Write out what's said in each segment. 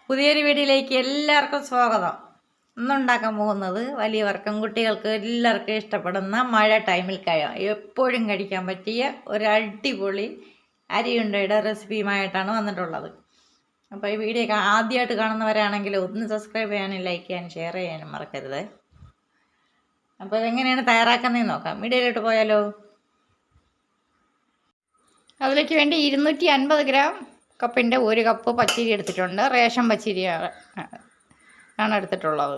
പുതിയൊരു വീഡിയോയിലേക്ക് എല്ലാവർക്കും സ്വാഗതം. ഇന്നുണ്ടാക്കാൻ പോകുന്നത് വലിയവർക്കും കുട്ടികൾക്ക് എല്ലാവർക്കും ഇഷ്ടപ്പെടുന്ന മഴ ടൈമിൽ എപ്പോഴും കഴിക്കാൻ പറ്റിയ ഒരു അടിപൊളി അരിയുണ്ടയുടെ റെസിപ്പിയുമായിട്ടാണ് വന്നിട്ടുള്ളത്. അപ്പോൾ ഈ വീഡിയോ ആദ്യമായിട്ട് കാണുന്നവരാണെങ്കിൽ ഒന്ന് സബ്സ്ക്രൈബ് ചെയ്യാനും ലൈക്ക് ചെയ്യാനും ഷെയർ ചെയ്യാനും മറക്കരുത്. അപ്പോൾ ഇതെങ്ങനെയാണ് തയ്യാറാക്കുന്നതെന്ന് നോക്കാം. വീഡിയോയിലോട്ട് പോയാലോ. അതിലേക്ക് വേണ്ടി 250 ഗ്രാം കപ്പിൻ്റെ 1 കപ്പ് പച്ചരി എടുത്തിട്ടുണ്ട്. റേഷൻ പച്ചരി ആണ് എടുത്തിട്ടുള്ളത്.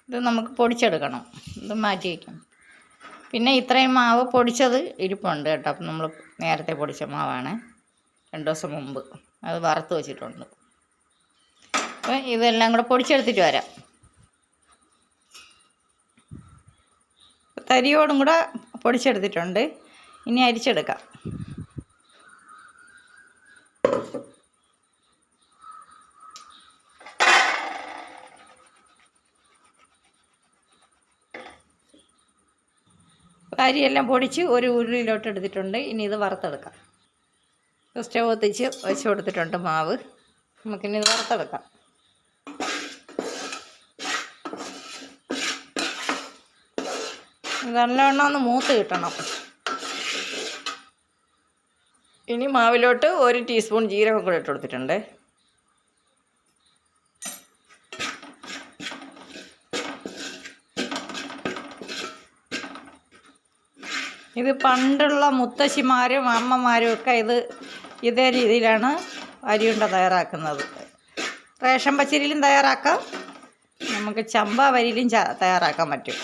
ഇത് നമുക്ക് പൊടിച്ചെടുക്കണം. ഇത് മാറ്റി വയ്ക്കും. പിന്നെ ഇത്രയും മാവ് പൊടിച്ചത് ഇരിപ്പുണ്ട് കേട്ടോ. അപ്പം നമ്മൾ നേരത്തെ പൊടിച്ച മാവാണ്, 2 ദിവസം മുമ്പ് അത് വറുത്ത് വെച്ചിട്ടുണ്ട്. അപ്പം ഇതെല്ലാം കൂടെ പൊടിച്ചെടുത്തിട്ട് വരാം. തരിയോടും കൂടെ പൊടിച്ചെടുത്തിട്ടുണ്ട്. ഇനി അരിച്ചെടുക്കാം. അരിയെല്ലാം പൊടിച്ച് ഒരു ഉരുളിയിലോട്ട് എടുത്തിട്ടുണ്ട്. ഇനി ഇത് വറുത്തെടുക്കാം. സ്റ്റവ് കത്തിച്ച് വെച്ച് കൊടുത്തിട്ടുണ്ട് മാവ്. നമുക്കിനി ഇത് വറുത്തെടുക്കാം. നല്ലവണ്ണം ഒന്ന് മൂത്ത് കിട്ടണം. ഇനി മാവിലോട്ട് 1 ടീസ്പൂൺ ജീരകം കൂടെ ഇട്ട് കൊടുത്തിട്ടുണ്ട്. ഇത് പണ്ടുള്ള മുത്തശ്ശിമാരും അമ്മമാരും ഒക്കെ ഇതേ രീതിയിലാണ് അരിയുണ്ട തയ്യാറാക്കുന്നത്. റേഷൻ പച്ചരിയിലും തയ്യാറാക്കാം, നമുക്ക് ചമ്പ അരിയിലും തയ്യാറാക്കാൻ പറ്റും.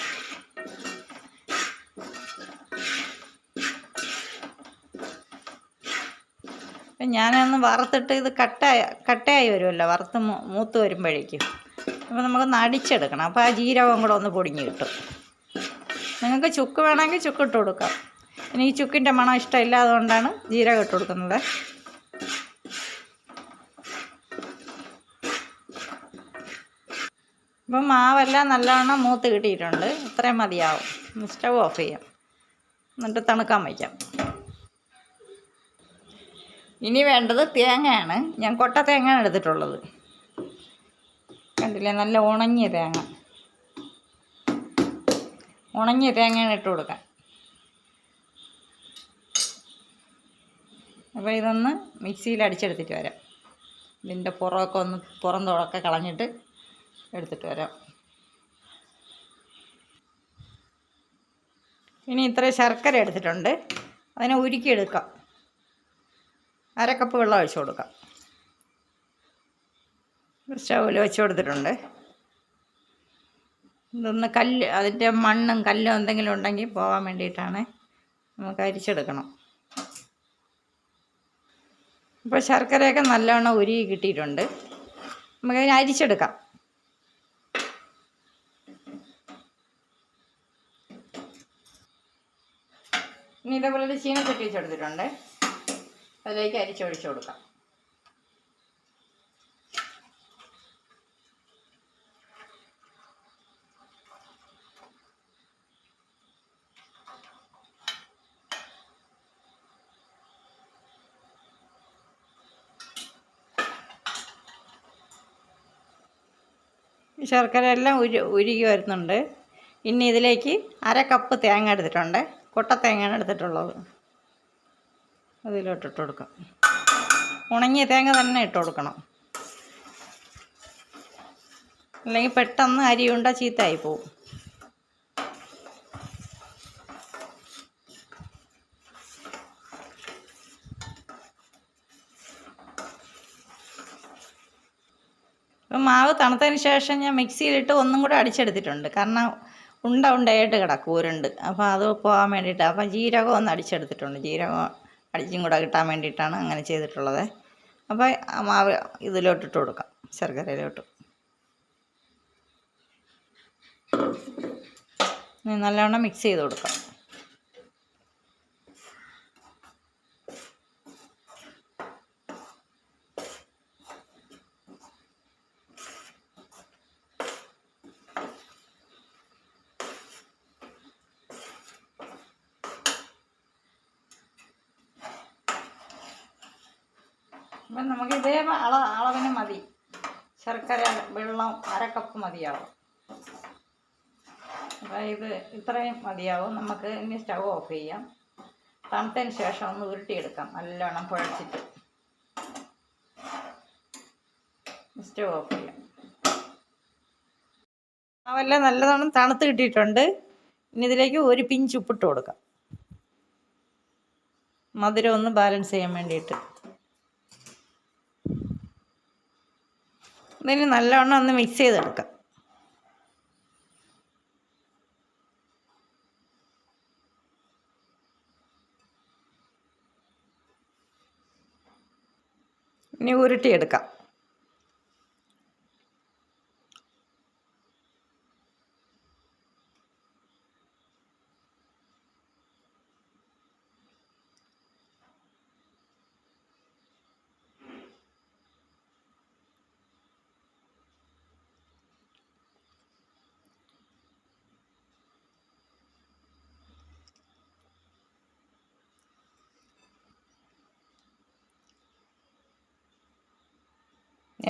ഞാനൊന്ന് വറുത്തിട്ട് ഇത് കട്ടയായി വരുമല്ലോ, വറുത്ത് മൂത്ത് വരുമ്പോഴേക്കും. അപ്പോൾ നമുക്കൊന്ന് അടിച്ചെടുക്കണം. അപ്പോൾ ആ ജീരകം കൂടെ ഒന്ന് പൊടിഞ്ഞ് കിട്ടും. നിങ്ങൾക്ക് ചുക്ക് വേണമെങ്കിൽ ചുക്ക് ഇട്ട് കൊടുക്കാം. എനിക്ക് ചുക്കിൻ്റെ മണം ഇഷ്ടമില്ല, അതുകൊണ്ടാണ് ജീരകം ഇട്ട് കൊടുക്കുന്നത്. ഇപ്പം മാവെല്ലാം നല്ലവണ്ണം മൂത്ത് കിട്ടിയിട്ടുണ്ട്. ഇത്രയും മതിയാവും. സ്റ്റവ് ഓഫ് ചെയ്യാം, എന്നിട്ട് തണുക്കാൻ വയ്ക്കാം. ഇനി വേണ്ടത് തേങ്ങയാണ്. ഞാൻ കൊട്ട തേങ്ങയാണ് എടുത്തിട്ടുള്ളത്. കണ്ടില്ലേ, നല്ല ഉണങ്ങിയ തേങ്ങ. ഉണങ്ങിയ തേങ്ങയാണ് ഇട്ട് കൊടുക്കാൻ. അപ്പോൾ ഇതൊന്ന് മിക്സിയിൽ അടിച്ചെടുത്തിട്ട് വരാം. ഇതിൻ്റെ പുറം തോടൊക്കെ കളഞ്ഞിട്ട് എടുത്തിട്ട് വരാം. ഇനി ഇത്രയും ശർക്കര എടുത്തിട്ടുണ്ട്. അതിനെ ഉരുക്കിയെടുക്കാം. 1/2 കപ്പ് വെള്ളം ഒഴിച്ച് കൊടുക്കാം. സ്റ്റൗവിൽ വെച്ച് കൊടുത്തിട്ടുണ്ട്. ഇതൊന്ന് അതിൻ്റെ മണ്ണും കല്ലും എന്തെങ്കിലും ഉണ്ടെങ്കിൽ പോകാൻ വേണ്ടിയിട്ടാണ്. നമുക്ക് അരിച്ചെടുക്കണം. ഇപ്പോൾ ശർക്കരയൊക്കെ നല്ലവണ്ണം ഉരുകി കിട്ടിയിട്ടുണ്ട്. നമുക്കതിനെ അരിച്ചെടുക്കാം. ഇനി ഇതേപോലെ ഒരു ചീനച്ചട്ടി വെച്ചെടുത്തിട്ടുണ്ട്. അതിലേക്ക് അരിച്ചൊഴിച്ച് കൊടുക്കാം. ഈ ശർക്കര എല്ലാം ഉരുകി വരുന്നുണ്ട്. ഇനി ഇതിലേക്ക് 1/2 കപ്പ് തേങ്ങ എടുത്തിട്ടുണ്ട്. കൊട്ട തേങ്ങയാണ് എടുത്തിട്ടുള്ളത്. അതിലോട്ട് ഇട്ട് കൊടുക്കാം. ഉണങ്ങിയ തേങ്ങ തന്നെ ഇട്ട് കൊടുക്കണം, അല്ലെങ്കിൽ പെട്ടെന്ന് അരിയുണ്ട ചീത്തയായി പോവും. ഇപ്പം മാവ് തണുത്തതിന് ശേഷം ഞാൻ മിക്സിയിലിട്ട് ഒന്നും കൂടെ അടിച്ചെടുത്തിട്ടുണ്ട്. കാരണം ഉണ്ടയായിട്ട് കിടക്കും, ഉരുണ്ട്. അപ്പോൾ അത് പോകാൻ വേണ്ടിയിട്ട്. അപ്പം ജീരകം ഒന്ന് അടിച്ചെടുത്തിട്ടുണ്ട്. ജീരകം അടിച്ചും കൂടെ കിട്ടാൻ വേണ്ടിയിട്ടാണ് അങ്ങനെ ചെയ്തിട്ടുള്ളത്. അപ്പോൾ ആ മാവ് ഇതിലോട്ടിട്ട് കൊടുക്കാം, ശർക്കരയിലോട്ട്. നല്ലവണ്ണം മിക്സ് ചെയ്ത് കൊടുക്കാം. അപ്പം നമുക്ക് ഇതേ അളവിന് മതി. ശർക്കര വെള്ളം 1/2 കപ്പ് മതിയാവും. അപ്പോൾ ഇത് ഇത്രയും മതിയാവും. നമുക്ക് ഇനി സ്റ്റൗ ഓഫ് ചെയ്യാം. തണുത്തതിന് ശേഷം ഒന്ന് ഉരുട്ടിയെടുക്കാം. നല്ലോണം കുഴച്ചിട്ട് സ്റ്റൗ ഓഫ് ചെയ്യാം. മാവെല്ലാം നല്ലവണ്ണം തണുത്ത് കിട്ടിയിട്ടുണ്ട്. ഇനി ഇതിലേക്ക് ഒരു പിഞ്ച് ഉപ്പിട്ട് കൊടുക്കാം, മധുരം ഒന്ന് ബാലൻസ് ചെയ്യാൻ വേണ്ടിയിട്ട്. ഇതിന് നല്ലവണ്ണം ഒന്ന് മിക്സ് ചെയ്തെടുക്കാം. ഇനി ഉരുട്ടിയെടുക്കാം.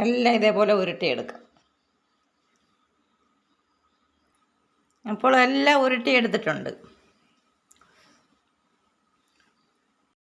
എല്ലാം ഇതേപോലെ ഉരുട്ടിയെടുക്കാം. അപ്പോൾ എല്ലാം ഉരുട്ടിയെടുത്തിട്ടുണ്ട്.